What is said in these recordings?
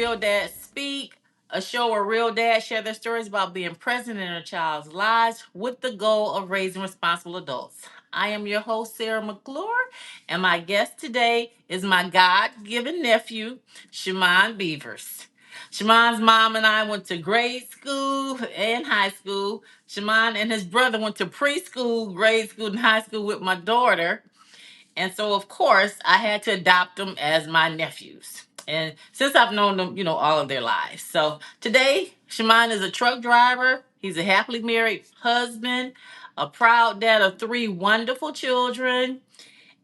Real Dads Speak, a show where real dads share their stories about being present in their child's lives with the goal of raising responsible adults. I am your host, Sarah McClure, and my guest today is my God given nephew, Shamon Beavers. Shamon's mom and I went to grade school and high school. Shamon and his brother went to preschool, grade school, and high school with my daughter. And so, of course, I had to adopt them as my nephews. And since I've known them, all of their lives. So today, Shaman is a truck driver. He's a happily married husband, a proud dad of three wonderful children,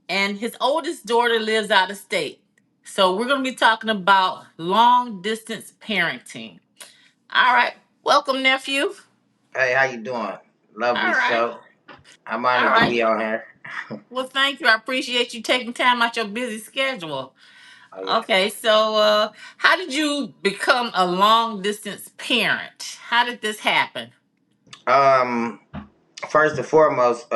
and his oldest daughter lives out of state. So we're going to be talking about long distance parenting. All right. Welcome, nephew. Hey, how you doing? Lovely All right. show. I'm All honored to right. be on here. Well, thank you. I appreciate you taking time out your busy schedule. Oh yeah. Okay, so how did you become a long distance parent? How did this happen? Um, First and foremost,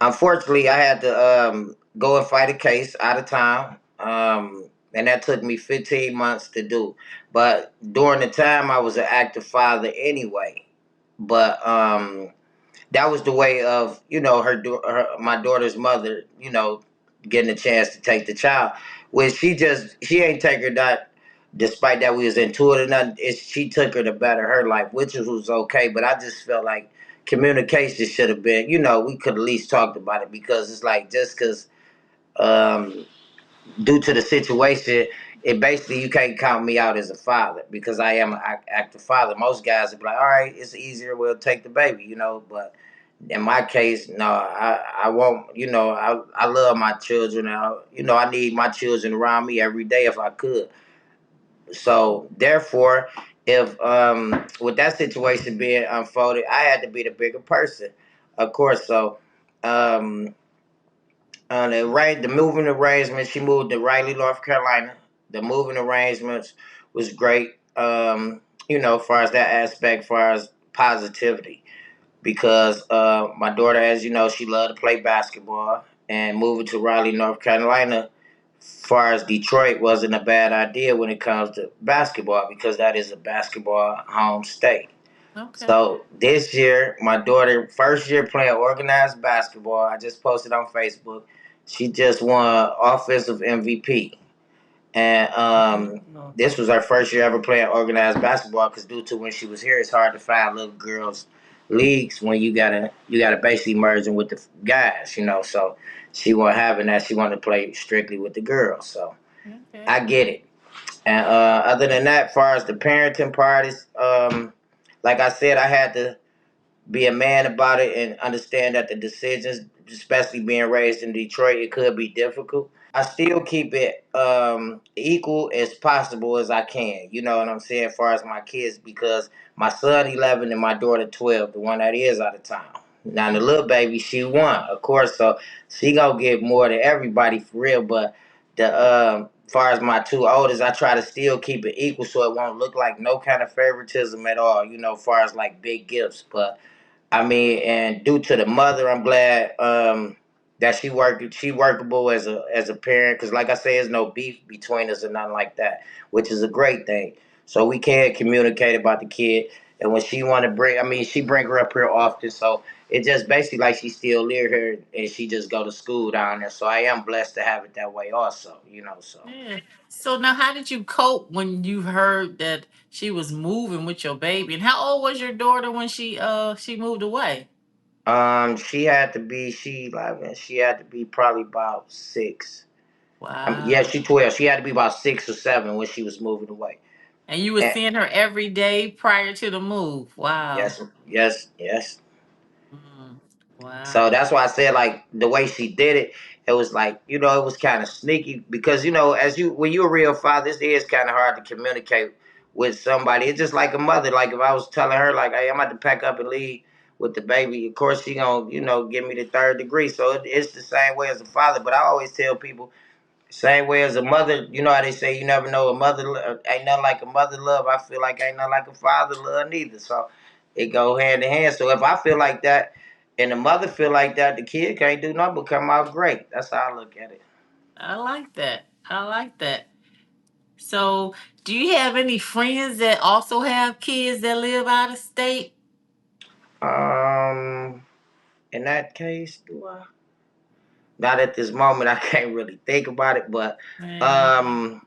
unfortunately, I had to go and fight a case out of town. And that took me 15 months to do. But during the time, I was an active father anyway. But that was the way of my daughter's mother, getting a chance to take the child. When she ain't take her that, despite that we was into it or nothing. She took her to better her life, which was okay. But I just felt like communication should have been, we could at least talked about it, because it's like, just because um, due to the situation, it basically, you can't count me out as a father, because I am an active father. Most guys would be like, all right, it's easier, we'll take the baby, but in my case, no, I won't. I love my children. I need my children around me every day if I could. So therefore, if with that situation being unfolded, I had to be the bigger person, of course. So um, the moving arrangements, she moved to Raleigh, North Carolina. The moving arrangements was great. As far as that aspect, as far as positivity, because my daughter, as you know, she loved to play basketball, and moving to Raleigh, North Carolina, far as Detroit, wasn't a bad idea when it comes to basketball, because that is a basketball home state. Okay. So this year, my daughter, first year playing organized basketball, I just posted on Facebook. She just won offensive MVP. And Oh, this was her first year ever playing organized basketball, because due to when she was here, it's hard to find little girls leagues when you gotta basically merge them with the guys. So she wasn't having that. She wanted to play strictly with the girls. So okay. I get it. And other than that, as far as the parenting part is, like I said, I had to be a man about it and understand that the decisions, especially being raised in Detroit, it could be difficult. I still keep it equal as possible as I can. You know what I'm saying? As far as my kids, because my son 11 and my daughter 12, the one that is out of town. Now the little baby, she one, of course, so she gonna get more than everybody for real. But the far as my two oldest, I try to still keep it equal, so it won't look like no kind of favoritism at all. Far as like big gifts, but I mean, and due to the mother, I'm glad that she workable as a parent, because like I say, there's no beef between us or nothing like that, which is a great thing. So we can communicate about the kid, and when she want to bring, I mean, she bring her up here often, so it just basically like she still live here and she just go to school down there. So I am blessed to have it that way also. So. Yeah. So now, how did you cope when you heard that she was moving with your baby? And how old was your daughter when she moved away? She had to be probably about 6. Yeah, Wow. she 12. She had to be about 6 or 7 when she was moving away. And you were And seeing her every day prior to the move. Wow. yes, yes, yes. Mm, So wow. that's why I said, like, the way she did it, it was like, it was kind of sneaky, because as when you're a real father, it is kind of hard to communicate with somebody. It's just like a mother. Like if I was telling her, like, hey, I'm about to pack up and leave with the baby, of course she gonna give me the third degree. So it's the same way as a father. But I always tell people, same way as a mother, you know how they say you never know a ain't nothing like a mother love. I feel like ain't nothing like a father love neither. So it go hand in hand. So if I feel like that and the mother feel like that, the kid can't do nothing but come out great. That's how I look at it. I like that. I like that. So, do you have any friends that also have kids that live out of state? Um, in that case, do I? Not at this moment. I can't really think about it, but Yeah. um,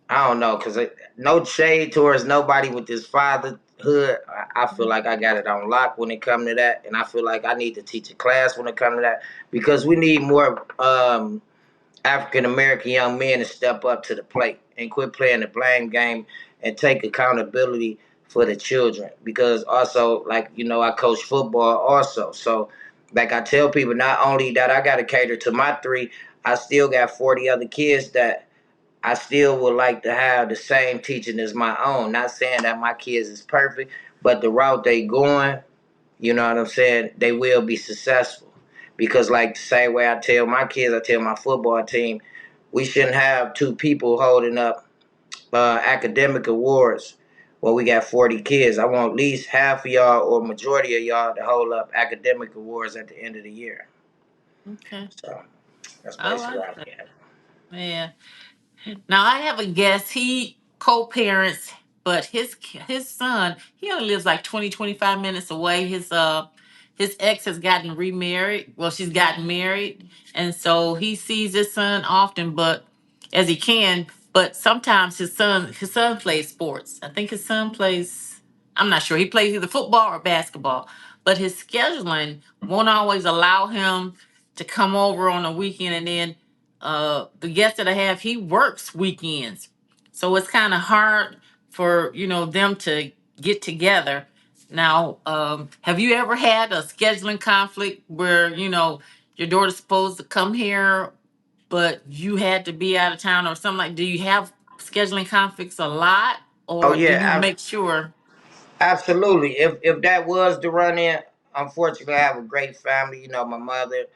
I don't know, cause no shade towards nobody with this fatherhood. I feel like I got it on lock when it come to that, and I feel like I need to teach a class when it come to that because we need more African American young men to step up to the plate and quit playing the blame game and take accountability for the children. Because also, like I coach football also, so like I tell people, not only that I got to cater to my three, I still got 40 other kids that I still would like to have the same teaching as my own. Not saying that my kids is perfect, but the route they going, you know what I'm saying, they will be successful. Because like the same way I tell my kids, I tell my football team, we shouldn't have two people holding up academic awards when we got 40 kids. I want at least half of y'all or majority of y'all to hold up academic awards at the end of the year. Okay. So that's I basically like where I'm that. at. Yeah. Now I have a guest. He co-parents, but his son, he only lives like 20-25 minutes away. His ex has gotten remarried. Well, she's gotten married, and so he sees his son often, but as he can. But sometimes his son plays sports. I think his son plays. I'm not sure. He plays either football or basketball, but his scheduling won't always allow him to come over on a weekend, and then the guest that I have, he works weekends. So it's kind of hard for, them to get together. Now, have you ever had a scheduling conflict where, your daughter's supposed to come here, but you had to be out of town or something like, do you have scheduling conflicts a lot Oh or do you yeah, make sure? absolutely. If that was the run in, unfortunately, I have a great family. My mother,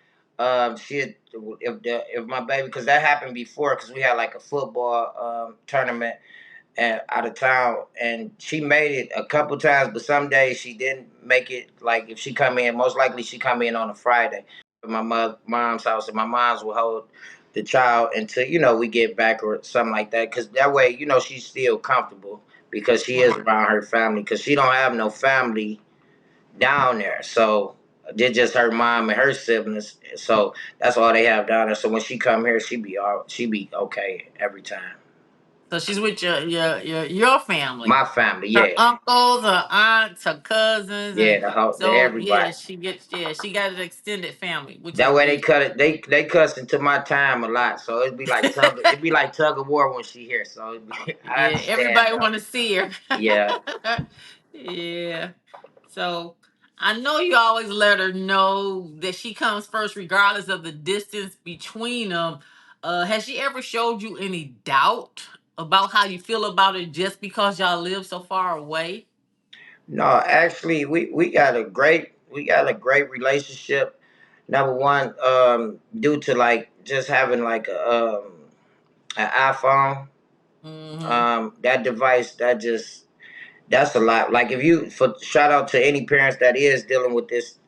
she if my baby, because that happened before, because we had like a football tournament and out of town, and she made it a couple times, but some days she didn't make it. Like if she come in, most likely she come in on a Friday. My mom's house, and my mom's will hold the child until we get back or something like that, because that way she's still comfortable because she is Right. around her family, because she don't have no family down there. So it's just her mom and her siblings. So that's all they have down there. So when she come here, she be okay every time. So she's with your family. My family, Her yeah. uncles, her aunts, her cousins, Yeah, and the so everybody. she got an extended family, which is That way they good. cut it. They cuss into my time a lot, so it'd be like tug of war when she here. So I Yeah, understand everybody though. want to see her. Yeah. Yeah. So I know you always let her know that she comes first, regardless of the distance between them. Has she ever showed you any doubt about how you feel about it just because y'all live so far away? No, actually, we got a great relationship. Number one, due to like just having like an iPhone, Mm-hmm. that device that's a lot. Like if you for shout out to any parents that is dealing with this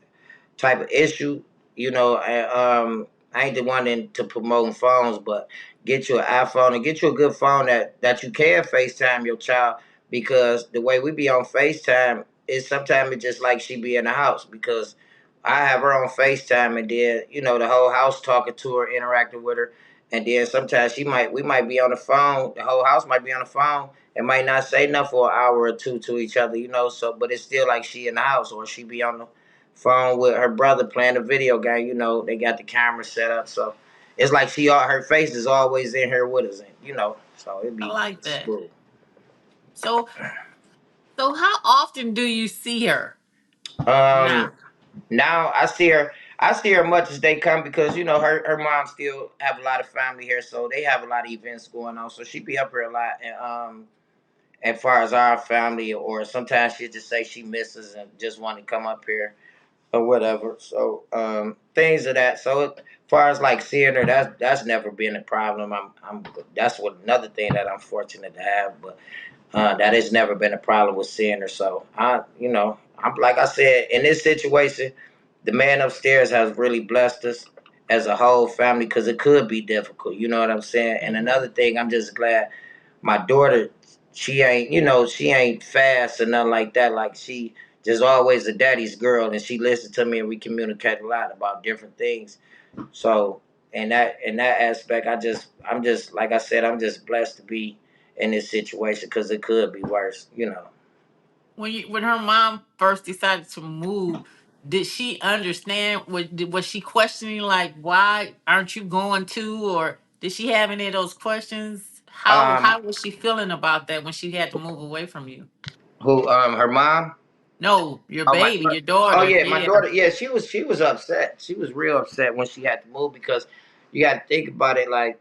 type of issue. I ain't the one to promoting phones, but get you an iPhone and get you a good phone that you can FaceTime your child, because the way we be on FaceTime is sometimes it's just like she be in the house, because I have her on FaceTime and then the whole house talking to her, interacting with her, and then sometimes we might be on the phone, the whole house might be on the phone and might not say nothing for an hour or two to each other, so but it's still like she in the house, or she be on the phone with her brother playing a video game. They got the camera set up, so it's like her face is always in here with us, and so it'd I be like that. smooth. So, so how often do you see her now? Um, Now I see her much as they come, because her mom still have a lot of family here, so they have a lot of events going on. So she be up here a lot, and as far as our family, or sometimes she just say she misses and just want to come up here or whatever. So things of that. So as far as like seeing her, that's never been a problem. I'm that's what another thing that I'm fortunate to have, but that has never been a problem with seeing her. So I'm like I said, in this situation, the man upstairs has really blessed us, as a whole family because it could be difficult. You know what I'm saying? And Mhm. another thing, I'm just glad my daughter, she ain't, she ain't fast or nothing like that. Like she just always a daddy's girl, and she listened to me, and we communicate a lot about different things. So in that aspect, I'm just like I said, I'm just blessed to be in this situation because it could be worse. When her mom first decided to move, did she understand? Was she questioning like, why aren't you going to, or did she have any of those questions? Um, How was she feeling about that when she had to move away from you? who her mom? No, your Oh my. baby, your Oh daughter. yeah, my Yeah. daughter. Yeah, she was upset. She was real upset when she had to move because you got to think about it like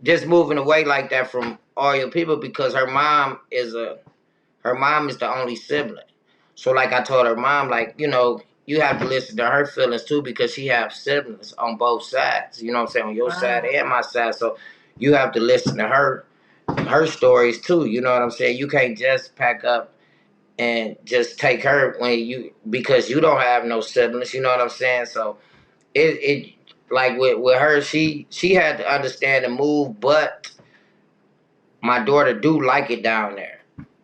just moving away like that from all your people because her mom is the only sibling. So like I told her mom, like you have to listen to her feelings too because she has siblings on both sides. You know what I'm saying, on your side Right. and my side. So you have to listen to her stories too. You know what I'm saying. You can't just pack up and just take her when you because you don't have no siblings. You know what I'm saying? So it like with her, she had to understand the move, but my daughter do like it down there.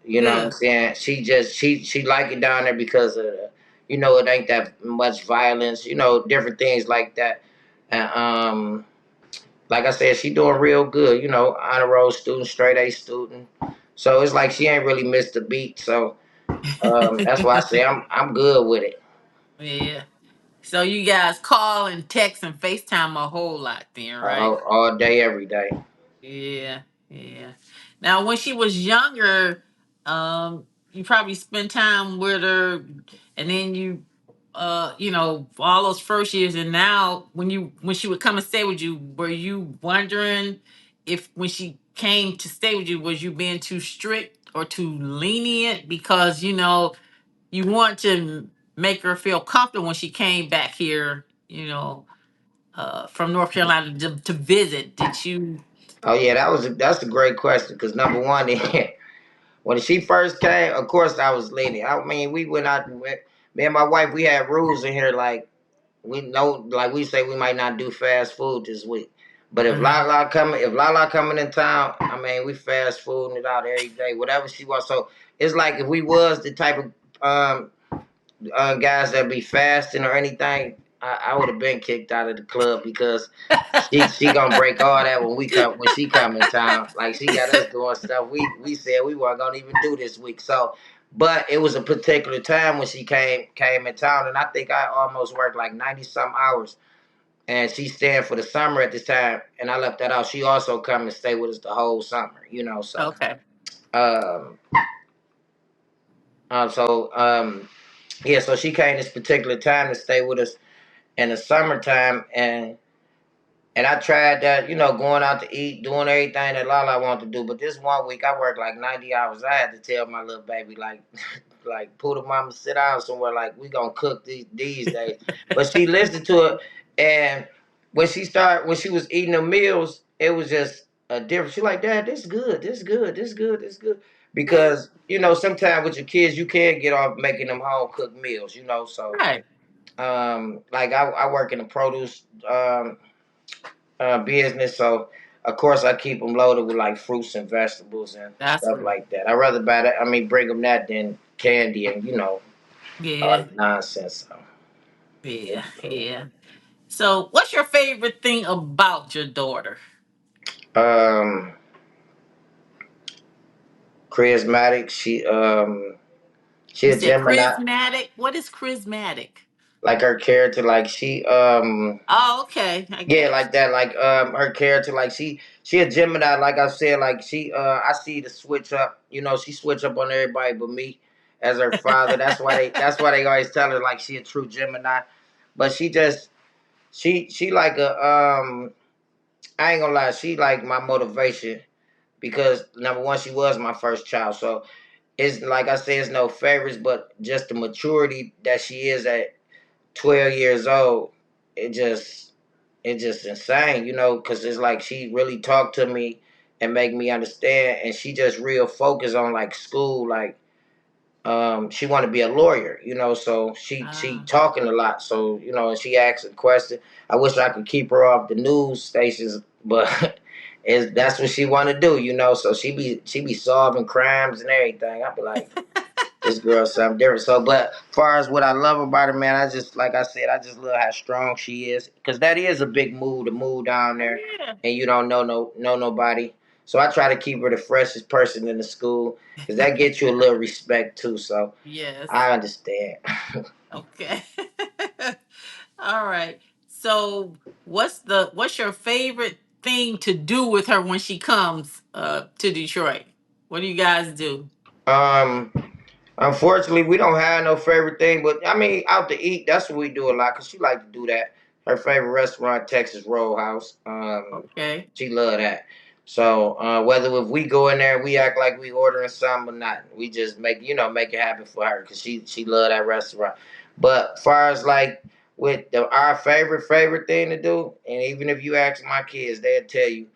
You know what I'm Good. saying? She like it down there because of it ain't that much violence. Different things like that. And like I said, she doing real good. Honor roll student, straight A student. So it's like she ain't really missed a beat. So that's why I say I'm good with it. Yeah. So you guys call and text and FaceTime a whole lot then, right? All day, every day. Yeah, yeah. Now, when she was younger, you probably spent time with her, and then all those first years, and now when she would come and stay with you, were you wondering if when she came to stay with you, was you being too strict or too lenient because you want to make her feel comfortable when she came back here, from North Carolina to visit? Did you? Oh yeah, that's a great question because number one, when she first came, of course I was lenient. I mean, we went out. Me and my wife, we had rules in here like we know, like we say we might not do fast food this week. But if Lala coming in town, I mean we fast fooding it out every day, whatever she wants. So it's like if we was the type of guys that be fasting or anything, I would have been kicked out of the club because she gonna break all that when she come in town. Like she got us doing stuff we said we weren't gonna even do this week. So, but it was a particular time when she came in town, and I think I almost worked like 90 some hours. And she staying for the summer at this time, and I left that out. She also come and stay with us the whole summer. So, Okay. um, yeah. So she came this particular time to stay with us in the summertime, and I tried that, going out to eat, doing everything that Lala wanted to do. But this one week I worked like 90 hours. I had to tell my little baby like, like, pull the mama, sit down somewhere. Like we gonna cook these days. But she listened to it, and when she was eating the meals, it was just a different. She like, Dad, this good, this good, this good, this good. Because sometimes with your kids, you can get off making them home cooked meals. So Right. like I work in the produce business. So of course I keep them loaded with like fruits and vegetables and That's stuff good. like that. I rather buy that. I mean, bring them that than candy and all Yeah. that nonsense. So Yeah. Yeah. So, what's your favorite thing about your daughter? um, charismatic. She You a said Gemini. charismatic. What is charismatic? Like her character, like Oh, okay. I yeah, got like that, like her character, like she a Gemini, like I said, like I see the switch up, she switch up on everybody but me as her father. That's why they always tell her like she a true Gemini. But she like I ain't gonna lie, she like my motivation because number one, she was my first child. So it's like I say, it's no favorites, but just the maturity that she is at 12 years old, it just it's just insane, because it's like she really talked to me and make me understand, and she just real focused on like school, like she want to be a lawyer, so she Ah. talking a lot. So and she asks a question. I wish I could keep her off the news stations, but that's what she want to do, So she be solving crimes and everything. I be like, this girl's something different. So, but as far as what I love about her, man, I just like I said, I just love how strong she is, because that is a big move to move down Oh there, yeah. and you don't know nobody. So I try to keep her the freshest person in the school, because that gets you a little respect too. So Yes. I understand. Okay. All right. So what's your favorite thing to do with her when she comes to Detroit? What do you guys do? um, Unfortunately, we don't have no favorite thing, but I mean, out to eat, that's what we do a lot, cause she like to do that. Her favorite restaurant, Texas Roadhouse. Okay. She love that. So whether if we go in there and we act like we ordering something or not, we just make it happen for her, cause she love that restaurant. But far as like with our favorite thing to do, and even if you ask my kids, they'll tell you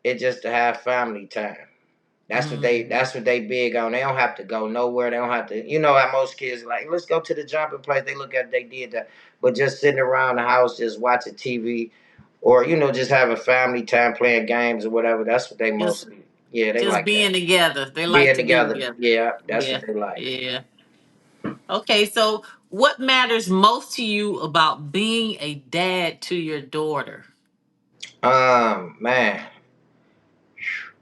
it's just to have family time. That's what they Mm. that's what they big on. They don't have to go nowhere. They don't have to, how most kids like, let's go to the jumping place. They look at they did that. But just sitting around the house just watching TV, or just having family time playing games or whatever. That's what they Just mostly, yeah, they just like being that. together. They like Being to be together. together. Yeah, that's Yeah. what they like. Yeah. Okay, so what matters most to you about being a dad to your daughter? Man,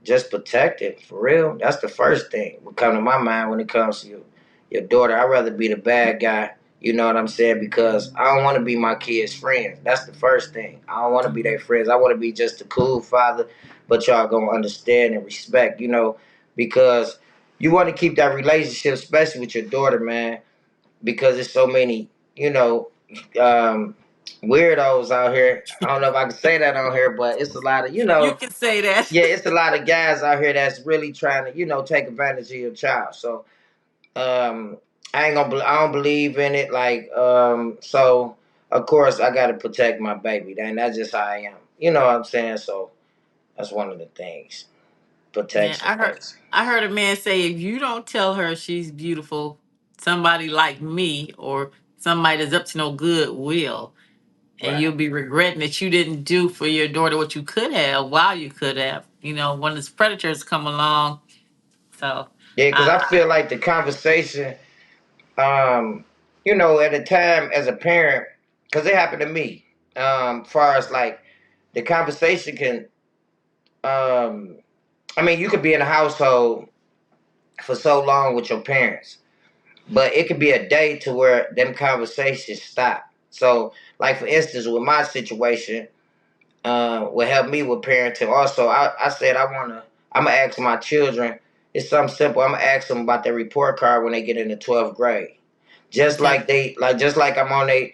just protect it for real. That's the first thing would come to my mind when it comes to your daughter. I'd rather be the bad guy. You know what I'm saying? Because I don't want to be my kids' friends. That's the first thing. I don't want to be their Mhm. friends. I want to be just a cool father, but y'all gonna understand and respect. Because you want to keep that relationship, especially with your daughter, man. Because there's so many, um, weirdos out here. I don't know if I can say that on here, but it's a lot of, You can say that. yeah, it's a lot of guys out here that's really trying to, take advantage of your child. So, I don't believe in it. Like, so of course I got to protect my baby. Then that's just how I am. You know what I'm saying? So that's one of the things. Yeah, Protection I heard first. I heard a man say if you don't tell her she's beautiful, somebody like me or somebody that's up to no good will. And Right. you'll be regretting that you didn't do for your daughter what you could have while you could have. When these predators come along. So Yeah, because I I feel like the conversation, um, at the time as a parent, because it happened to me. Far as like the conversation can, um, I mean, you could be in a household for so long with your parents, but it could be a day to where them conversations stop. So, like for instance, with my situation, will help me with parenting. Also, I said I'm gonna ask my children. It's something simple. I'm gonna ask them about their report card when they get in the 12th grade. okay. Just like I'm on their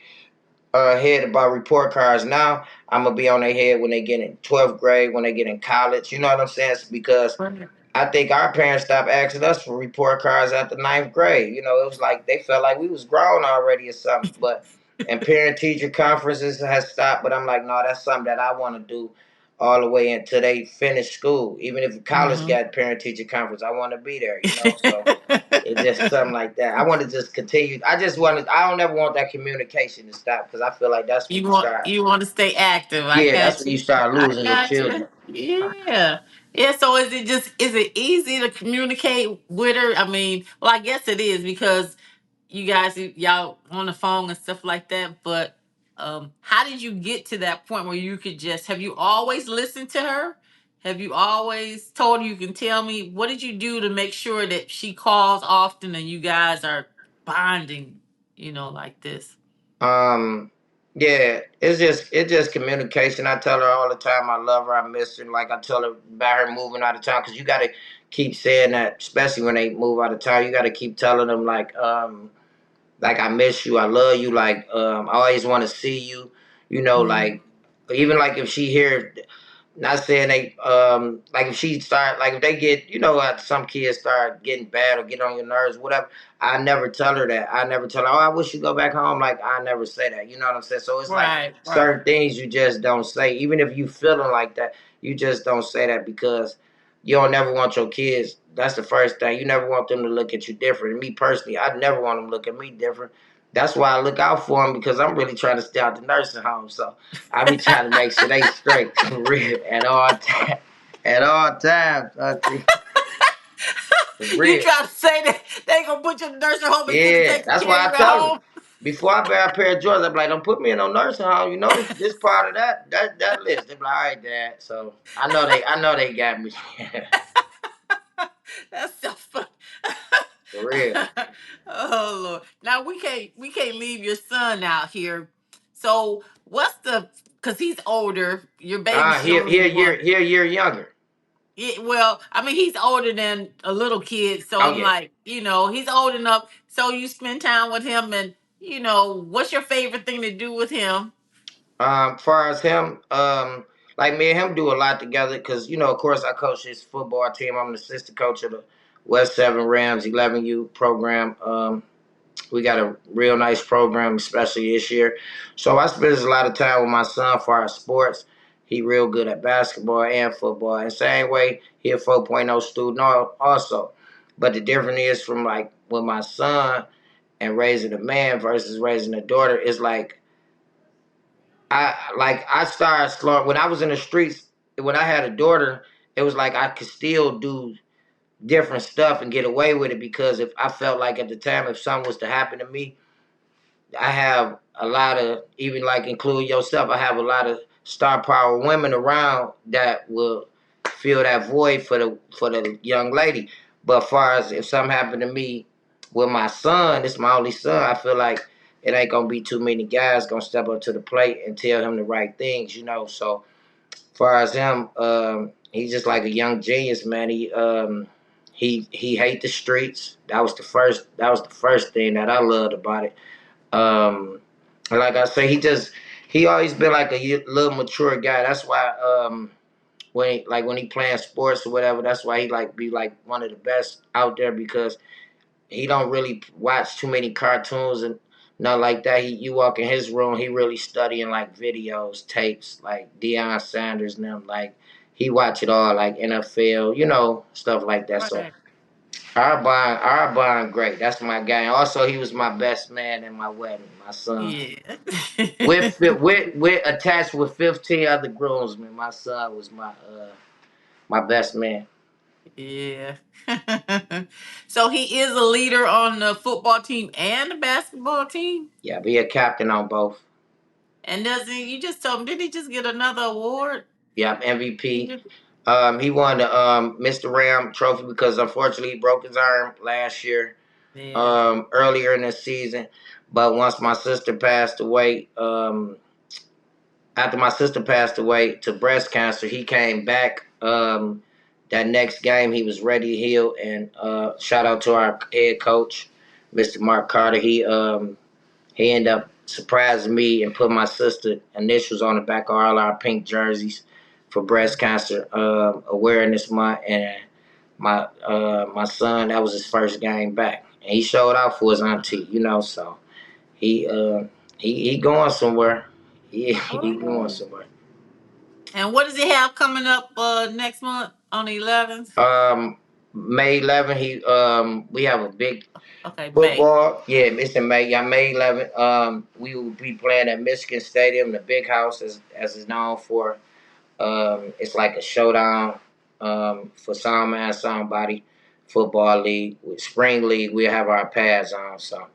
head about report cards now. I'm gonna be on their head when they get in 12th grade, when they get in college. You know what I'm saying? It's because Right. I think our parents stopped asking us for report cards after ninth grade. It was like they felt like we was grown already or something. But and parent teacher conferences has stopped. But I'm like, no, that's something that I want to do all the way until they finish school. Even if college Hmm. got parent teacher conference, I want to be there. So it's just something like that. I want to just continue. I just want to. I don't ever want that communication to stop, because I feel like that's when You you want start. you want to stay active. I Yeah, that's got when you you. start I losing your got you. children. Yeah. Yeah. So is it easy to communicate with her? I mean, well, I guess it is because y'all on the phone and stuff like that. But how did you get to that point where you could just have you always listened to her? Have you always told her you can tell me? What did you do to make sure that she calls often and you guys are bonding, like this? Um, yeah, it's just communication. I tell her all the time I love her, I miss her. Like I tell her about her moving out of town, because you got to keep saying that, especially when they move out of town. You got to keep telling them like I miss you, I love you, like I always want to see you. Mhm. Like even like if she hear, not saying they like if she start, like if they get, how some kids start getting bad or get on your nerves, whatever. I never tell her that. I never tell her, oh, I wish you go back home. Like I never say that. You know what I'm saying? So it's like Right, right. certain things you just don't say, even if you feeling like that. You just don't say that, because you don't never want your kids That's the first thing. You never want them to look at you different. And me personally, I never want them to look at me different. That's why I look out for them because I'm really trying to stay out the nursing home. So I be trying to make sure they straight for real at all times. At all times, auntie. For You real. try to say that they gonna put you in the nursing home and get to Yeah, taking that's care of why you I at tell them. home? Before I buy a pair of Jordans, I'm like, don't put me in no nursing home. You know this part of that list. They be like, all right, Dad. So I know they got me. That's so funny. For real. Oh Lord. Now we can't leave your son out here. So what's the because he's older, your baby He Shamon he a year one. he a year younger. Well, I mean he's older than a little kid, so Oh I'm yeah. like, he's old enough. So you spend time with him and what's your favorite thing to do with him? Far as him, like me and him do a lot together because of course I coach his football team. I'm the assistant coach of the West Seven Rams 11U program. We got a real nice program, especially this year. So I spend a lot of time with my son for our sports. He real good at basketball and football. And same way, he a 4.0 student also. But the difference is from like with my son and raising a man versus raising a daughter is I started slow when I was in the streets. When I had a daughter, it was like I could still do different stuff and get away with it because if I felt like at the time if something was to happen to me, I have a lot of even like including yourself. I have a lot of star power women around that will fill that void for the young lady. But far as if something happened to me with my son, it's my only son. I feel like it ain't gonna be too many guys gonna step up to the plate and tell him the right things. So far as him, he's just like a young genius, man. He hate the streets. That was the first thing that I loved about it. um, like I say, he always been like a little mature guy. That's why when he playing sports or whatever, that's why he like be like one of the best out there because he don't really watch too many cartoons and nothing like that. You walk in his room, he really studying like videos, tapes, like Deion Sanders and them. Like he watch it all, like NFL, stuff like that. So Right. our bond, great. That's my guy. Also, he was my best man in my wedding, my son. Yeah. With attached with 15 other groomsmen, my son was my best man. Yeah. So he is a leader on the football team and the basketball team. Yeah, be a captain on both. And does he? You just told him. Did he just get another award? Yeah, He MVP. just, He won the Mr. Ram trophy because unfortunately he broke his arm last year, yeah. earlier in the season. But once my sister passed away, after my sister passed away to breast cancer, he came back. That next game, he was ready to heal. And shout out to our head coach, Mr. Mark Carter. He ended up surprising me and put my sister initials on the back of all our pink jerseys for breast cancer awareness month. And my son, that was his first game back, and he showed out for his auntie. So he uh, he going somewhere. He going Oh. somewhere. And what does he have coming up next month on the 11th? Um, May 11th, we have a big Okay, May. football. Yeah, it's in May. Yeah, May 11th. We will be playing at Michigan Stadium, the big house, as is known for. It's like a showdown for some man, somebody football league. With spring league, we have our pads on, so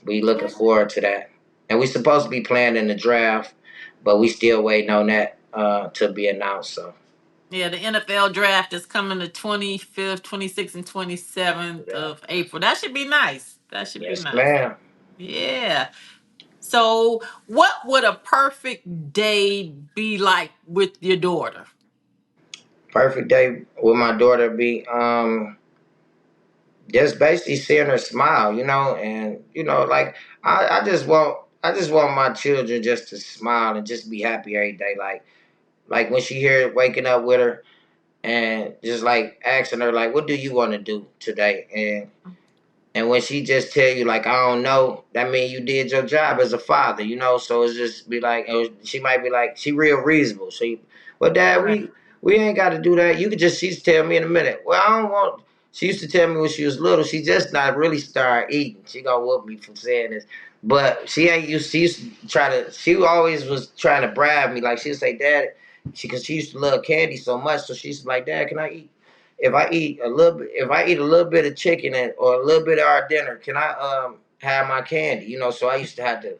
we looking Okay. forward to that. And we supposed to be playing in the draft, but we still waiting on that to be announced. So Yeah, the NFL draft is coming the 25th, 26th, and 27th yeah, of April. That should be nice. That should be yes, nice. ma'am. Yeah. So, what would a perfect day be like with your daughter? Perfect day with my daughter be just basically seeing her smile, and like I just want my children just to smile and just be happy every day. Like when she here waking up with her and just like asking her like, what do you want to do today? And when she just tell you like I don't know, that means you did your job as a father. So it's just be like she might be like she real reasonable. Well, Dad, Right. we ain't got to do that. You could just she's tell me in a minute. Well, I don't want. She used to tell me when she was little, she just not really started eating. She gonna whoop me for saying this. But she ain't used she used to try to she always was trying to bribe me. Like she'd say, Dad, cause she used to love candy so much, so she used to be like, Dad, can I eat if I eat a little bit of chicken or a little bit of our dinner, can I have my candy? You know, so I used to have to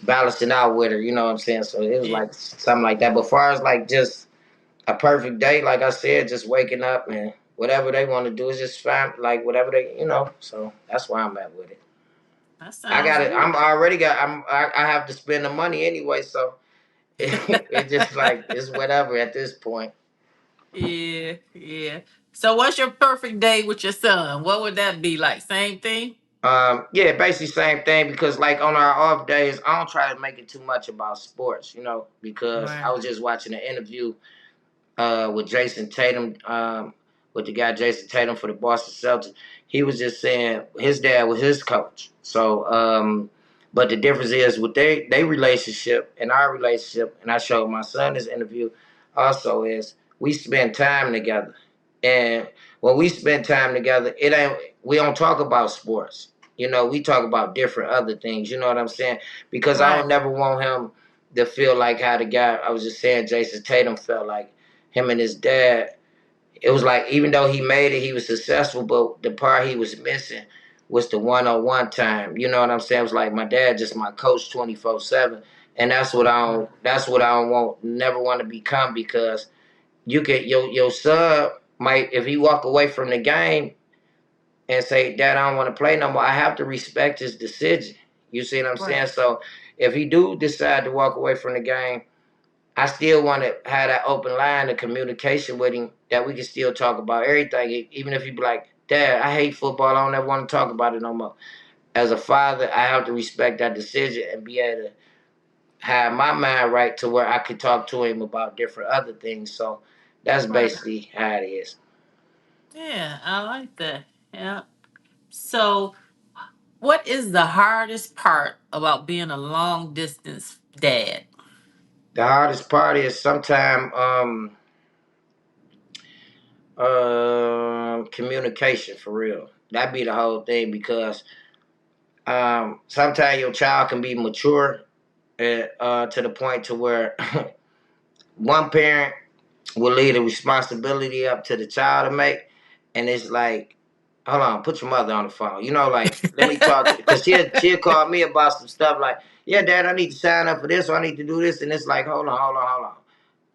balance it out with her, you know what I'm saying? So it was Yeah, like something like that. But far as like just a perfect day, like I said, just waking up and whatever they want to do is just fine. Like whatever they, you know. So that's where I'm at with it. that I sounds got it. good. I'm already got. I have to spend the money anyway, so it just like it's whatever at this point. Yeah, yeah. So what's your perfect day with your son? What would that be like? Same thing? Yeah, basically same thing because like on our off days, I don't try to make it too much about sports, you know, because I Right. was just watching an interview with Jason Tatum, with the guy Jason Tatum for the Boston Celtics. He was just saying his dad was his coach. So, but the difference is with they relationship and our relationship, and I showed my son this interview also is we spend time together, and when we spend time together, it ain't we don't talk about sports. You know, we talk about different other things. You know what I'm saying? Because I Right. don't never want him to feel like how the guy I was just saying Jason Tatum felt like him and his dad, it was like even though he made it, he was successful, but the part he was missing was the one-on-one time. You know what I'm saying? It was like my dad just my coach 24/7, and that's what I don't want never want to become because you get your son might if he walk away from the game and say, Dad, I don't want to play no more. I have to respect his decision. You see what I'm Right. saying? So if he do decide to walk away from the game, I still want to have that open line of communication with him that we can still talk about everything, even if he be like, Dad, I hate football. I don't ever want to talk about it no more. As a father, I have to respect that decision and be able to have my mind right to where I could talk to him about different other things. So that's Right. basically how it is. Yeah, I like that. Yeah. So what is the hardest part about being a long distance dad? The hardest part is sometimes communication for real. That be the whole thing because sometimes your child can be mature to the point to where one parent will leave the responsibility up to the child to make, and it's like, hold on, put your mother on the phone. You know, like let me talk to because she'll call me about some stuff like, yeah, Dad, I need to sign up for this, or I need to do this, and it's like, hold on.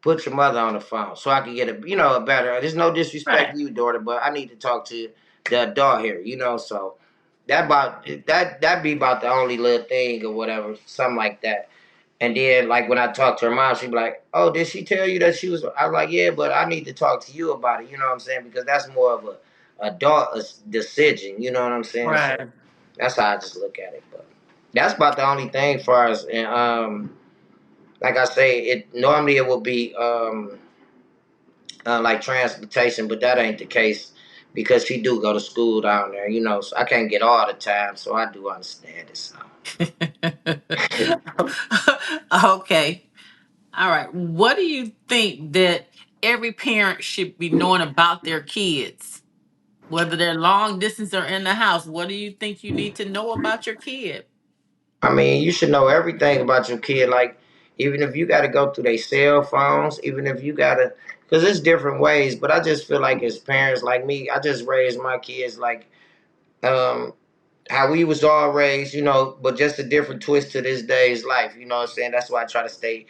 Put your mother on the phone so I can get a better. There's no disrespect Right. to you, daughter, but I need to talk to the adult here, you know. So that be about the only little thing or whatever, something like that. And then like when I talk to her mom, she'd be like, "Oh, did she tell you that she was?" I was like, "Yeah, but I need to talk to you about it." You know what I'm saying? Because that's more of a adult decision. You know what I'm saying? So Right. that's how I just look at it. But that's about the only thing for us. And like I say, it normally it will be like transportation, but that ain't the case because she do go to school down there, you know. So I can't get all the time, so I do understand it. So Okay. All right. What do you think that every parent should be knowing about their kids? Whether they're long distance or in the house, what do you think you need to know about your kid? I mean, you should know everything about your kid. Like even if you got to go through their cell phones, even if you got to, because it's different ways. But I just feel like as parents, like me, I just raised my kids like um how we was all raised, you know, but just a different twist to this day's life. You know what I'm saying? That's why I try to stay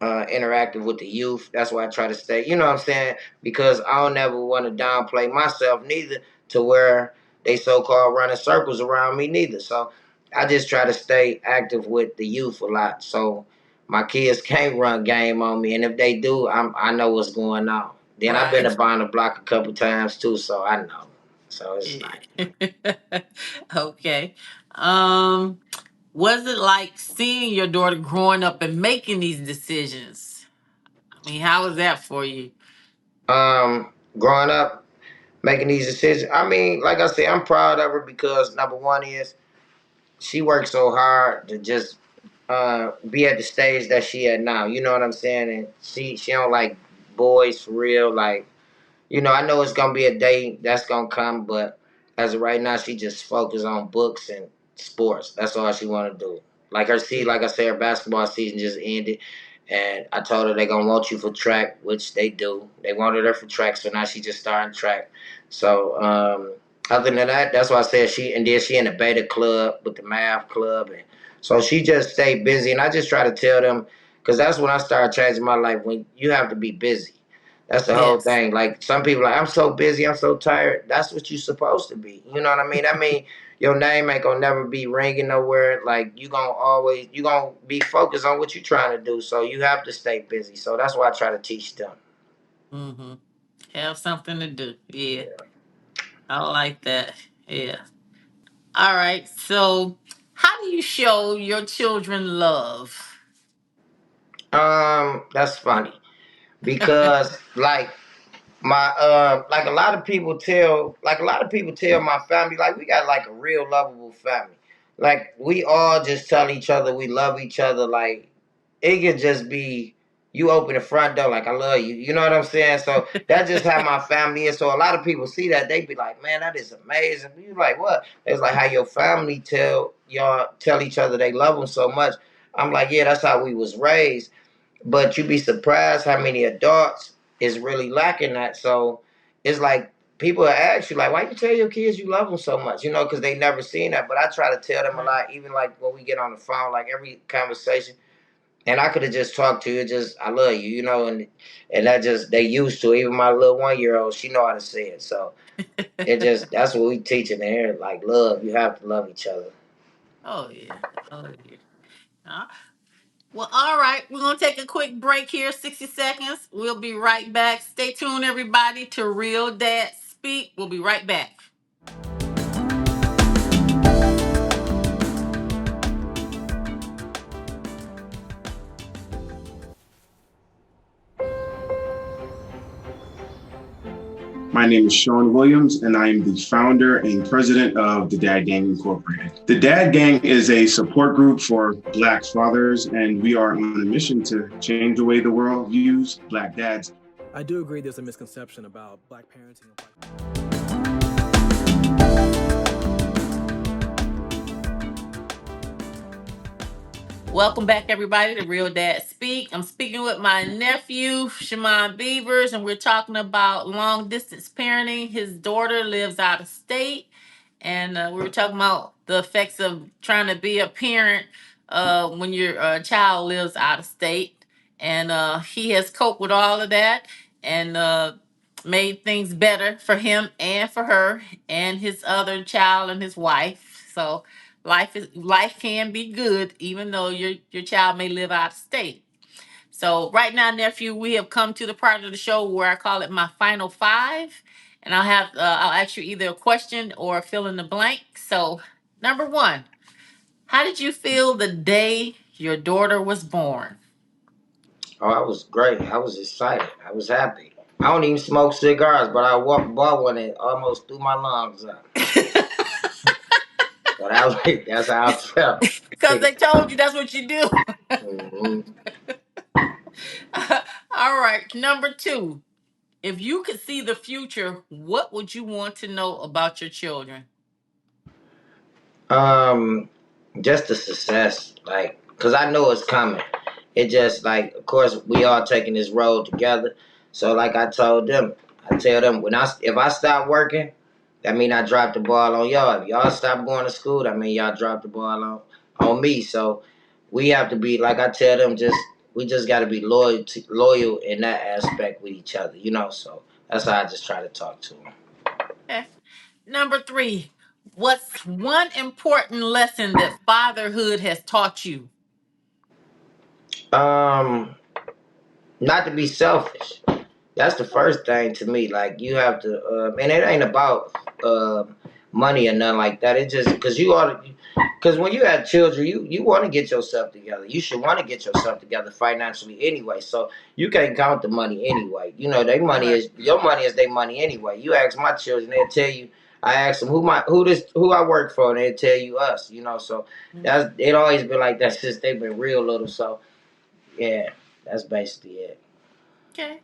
interactive with the youth. That's why I try to stay, you know what I'm saying? Because I don't ever want to downplay myself neither to where they so called running circles around me neither. So I just try to stay active with the youth a lot. So my kids can't run game on me. And if they do, I know what's going on. Then I've been Right. to behind the block a couple times too, so I know. So it's Yeah. like Okay. Um, was it like seeing your daughter growing up and making these decisions? I mean, how was that for you? growing up, making these decisions. I mean, like I said, I'm proud of her because number one is she worked so hard to just be at the stage that she at now. You know what I'm saying? And she don't like boys for real. Like I know it's gonna be a day that's gonna come, but as of right now, she just focused on books and sports. That's all she want to do. Like I said, her basketball season just ended, and I told her they gonna want you for track, which they do. They wanted her for track, so now she just starting track. So other than that, that's why I said and then she in the beta club with the math club, and so she just stayed busy. And I just try to tell them, because that's when I started changing my life. When you have to be busy. That's the whole Yes. thing. Like some people, like I'm so busy, I'm so tired. That's what you're supposed to be. You know what I mean? I mean, your name ain't gonna never be ringing nowhere. Like you gonna be focused on what you're trying to do. So you have to stay busy. So that's why I try to teach them. Mm-hmm. Have something to do. Yeah. Yeah. I like that. Yeah. All right. So, how do you show your children love? That's funny because like a lot of people tell my family, like we got like a real lovable family. Like we all just tell each other we love each other. Like it could just be you open the front door like I love you. You know what I'm saying? So that's just how my family is. So a lot of people see that, they be like, man, that is amazing. You like what? It's like how your family tell each other they love them so much. I'm like, yeah, that's how we was raised. But you'd be surprised how many adults is really lacking that. So it's like people ask you, like, why you tell your kids you love them so much? Because they never seen that. But I try to tell them a Right. lot, even like when we get on the phone, like every conversation. And I could have just talked to you, just I love you, and that just they used to. Even my little 1 year old, she know how to say it. So it just that's what we teaching her, like love. You have to love each other. Oh yeah. Oh yeah. Uh, Well, all right. We're gonna take a quick break here, 60 seconds. We'll be right back. Stay tuned, everybody, to Real Dad Speak. We'll be right back. My name is Sean Williams, and I am the founder and president of the Dad Gang Incorporated. The Dad Gang is a support group for Black fathers, and we are on a mission to change the way the world views Black dads. I do agree there's a misconception about Black parenting. Welcome back, everybody, to Real Dad Speak. I'm speaking with my nephew, Shamon Beavers, and we're talking about long distance parenting. His daughter lives out of state, and we were talking about the effects of trying to be a parent when your child lives out of state. And he has coped with all of that and made things better for him and for her and his other child and his wife. So life can be good even though your child may live out of state. So right now, nephew, we have come to the part of the show where I call it my final five, and I'll ask you either a question or fill in the blank. So number one, how did you feel the day your daughter was born? Oh, I was great. I was excited. I was happy. I don't even smoke cigars, but I bought one and almost threw my lungs out. But I was that's how I felt. Because they told you that's what you do. Mhm. All right, number two, if you could see the future, what would you want to know about your children? Um, just the success, like, cause I know it's coming. It just like, of course, we all taking this road together. So, like I tell them if I stop working, that mean I dropped the ball on y'all. If y'all stop going to school, that mean y'all dropped the ball on me. So, we have to be like I tell them, we just got to be loyal in that aspect with each other. So that's how I just try to talk to them. Okay. Number three, what's one important lesson that fatherhood has taught you? Um, Not to be selfish. That's the first thing to me. Like you have to, and it ain't about uh, money or nothing like that. It just because because when you have children, you want to get yourself together. You should want to get yourself together financially anyway. So you can't count the money anyway. Their money Right. is your money is their money anyway. You ask my children, they'll tell you. I ask them who I work for, and they'll tell you us. So Mhm. that's it. Always been like that since they've been real little. So yeah, that's basically it. Okay.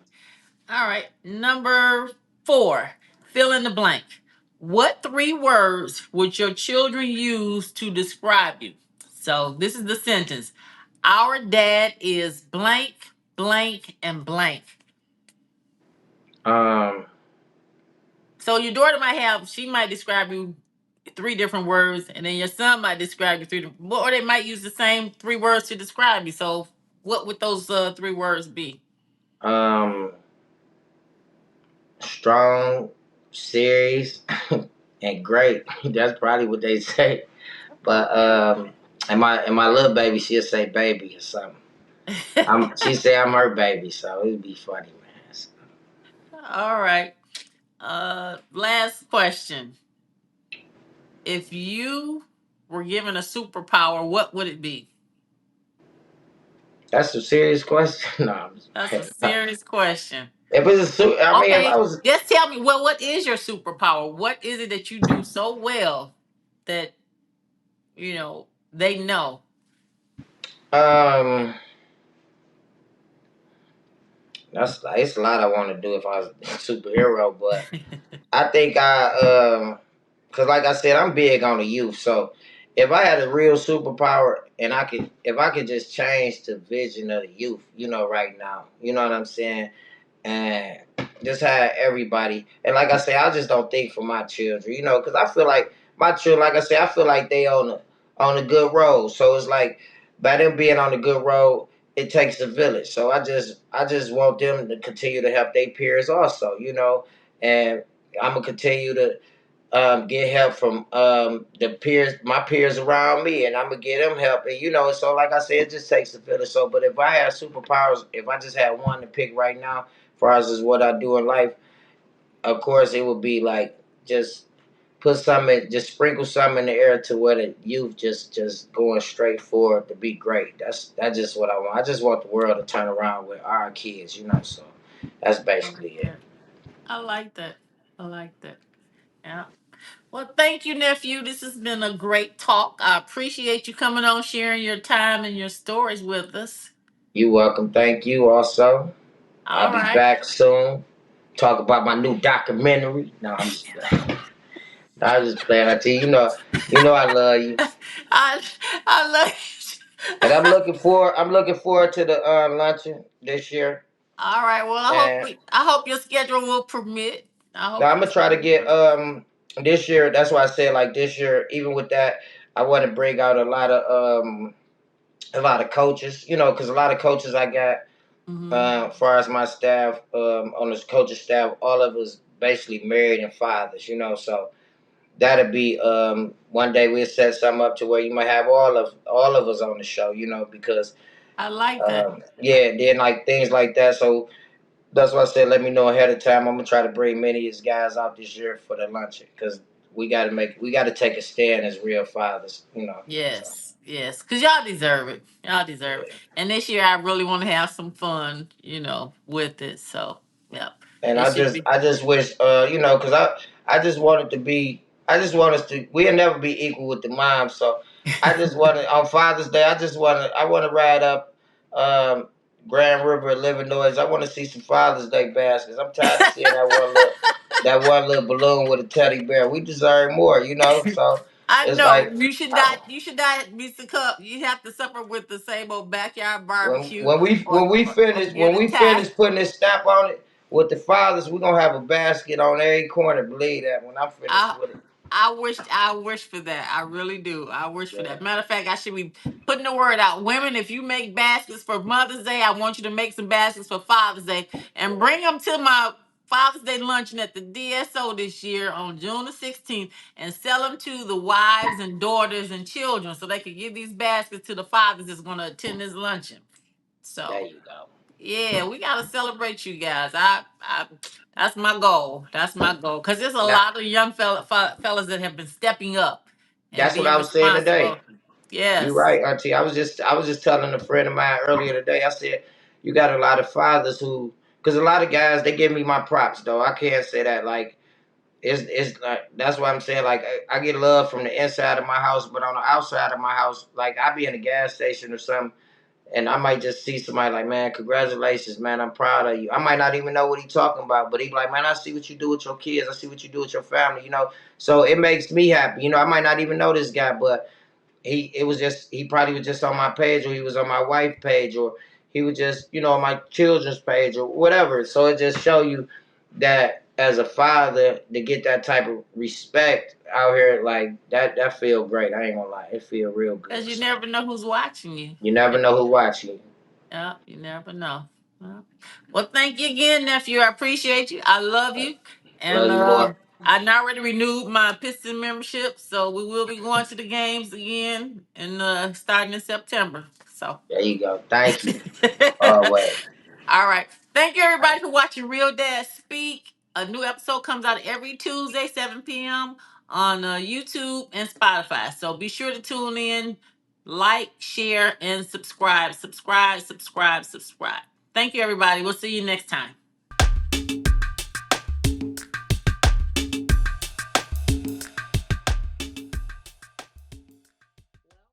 All right. Number 4. Fill in the blank. What 3 words would your children use to describe you? So this is the sentence. Our dad is blank, blank, and blank. Um, So your daughter might have, she might describe you 3 different words, and then your son might describe you or they might use the same 3 words to describe you. So what would those 3 words be? um, Strong, serious, and great. That's probably what they say. But and my little baby, she'll say baby or something. She say I'm her baby, so it'd be funny, man. All right. Last question. If you were given a superpower, what would it be? That's a serious question. No, I'm just That's a playing. serious question. If it's a suit, I mean, if I Okay, was, just tell me, well, what is your superpower? What is it that you do so well that, they know? um, it's a lot I want to do if I was a superhero, but I think cause like I said, I'm big on the youth. So if I had a real superpower and if I could just change the vision of the youth, right now, you know what I'm saying, and just have everybody. And like I say, I just don't think for my children, because I feel like my children, like I say, I feel like they on a good road. So it's like by them being on a good road, it takes a village. So I just want them to continue to help their peers also, and I'm gonna continue to get help from my peers around me, and I'm gonna get them help. And so like I said, it just takes a village. So, but if I had superpowers, if I just had one to pick right now, far as is what I do in life, of course it would be like just put just sprinkle some in the air to where the youth just going straight forward to be great. That's just what I want. I just want the world to turn around with our kids, So that's I like basically it. that. I like that. I like that. Yeah. Well, thank you, nephew. This has been a great talk. I appreciate you coming on, sharing your time and your stories with us. You welcome. Thank you also. I'll All be right. back soon. Talk about my new documentary. No, I'm just playing. I'm just playing. I tell you, I love you, I I love and I'm you. looking forward to the luncheon this year. All right. Well, And I hope your schedule will permit. I now hope I'm your gonna try to schedule get will. this year. That's why I said like this year. Even with that, I want to bring out a lot of coaches. Because a lot of coaches I got, Mm-hmm. as far as my staff, on this coaching staff, all of us basically married and fathers. So that'll be one day we'll set something up to where you might have all of us on the show, because I like that. yeah, then like things like that. So that's why I said let me know ahead of time. I'm gonna try to bring many of these guys out this year for the luncheon because we gotta take a stand as real fathers, So Yes, yes, because y'all deserve it. Y'all deserve it. yeah. And this year, I really want to have some fun, with it. So, yeah, And it I should just be. I just wish because I just wanted to be I just want us to we'll never be equal with the moms. So I just wanted on Father's Day I want to ride up um, Grand River, Illinois. I want to see some Father's Day baskets. I'm tired of seeing that one little balloon with a teddy bear. We deserve more, So I it's know like you should I, not. You should not be succumb. You have to suffer with the same old backyard when barbecue, when we or when we or finish get when a we tie. finish putting this stamp on it with the fathers, we're gonna have a basket on every corner. Believe that when I'm finished I with it. I wish for that. I really do. I wish for Yeah. that. Matter of fact, I should be putting the word out. Women, if you make baskets for Mother's Day, I want you to make some baskets for Father's Day and bring them to my Father's Day luncheon at the DSO this year on June the 16th and sell them to the wives and daughters and children so they can give these baskets to the fathers that's going to attend this luncheon. There So, you go. yeah, we gotta celebrate you guys. That's my goal. That's my goal. Cause there's a Now, lot of young fellas that have been stepping up and that's what being I was saying today. responsible. You're Yes, right, Auntie. I was just telling a friend of mine earlier today. I said you got a lot of fathers who, because a lot of guys they give me my props though. I can't say that like it's like that's why I'm saying like I get love from the inside of my house, but on the outside of my house, like I be in a gas station or something. And I might just see somebody like, man, congratulations, man, I'm proud of you. I might not even know what he's talking about, but he like, man, I see what you do with your kids. I see what you do with your family, you know. So it makes me happy. You know, I might not even know this guy, but he probably was just on my page, or he was on my wife's page, or he was just, you know, on my children's page or whatever. So it just show you that as a father to get that type of respect out here, like that feel great. I ain't gonna lie. It feel real Because good. you So never know who's watching you. you never know who watching you. Yeah, you never know. Yeah. Well, thank you again, nephew. I appreciate you. I love you. And Love you more. I now already renewed my Piston membership, so we will be going to the games again and starting in September. So There you go. Thank you. Always. all right. Thank you everybody for watching Real Dad Speak. A new episode comes out every Tuesday, 7 p.m. on YouTube and Spotify. So be sure to tune in, like, share, and subscribe. Subscribe, subscribe, subscribe. Thank you, everybody. We'll see you next time.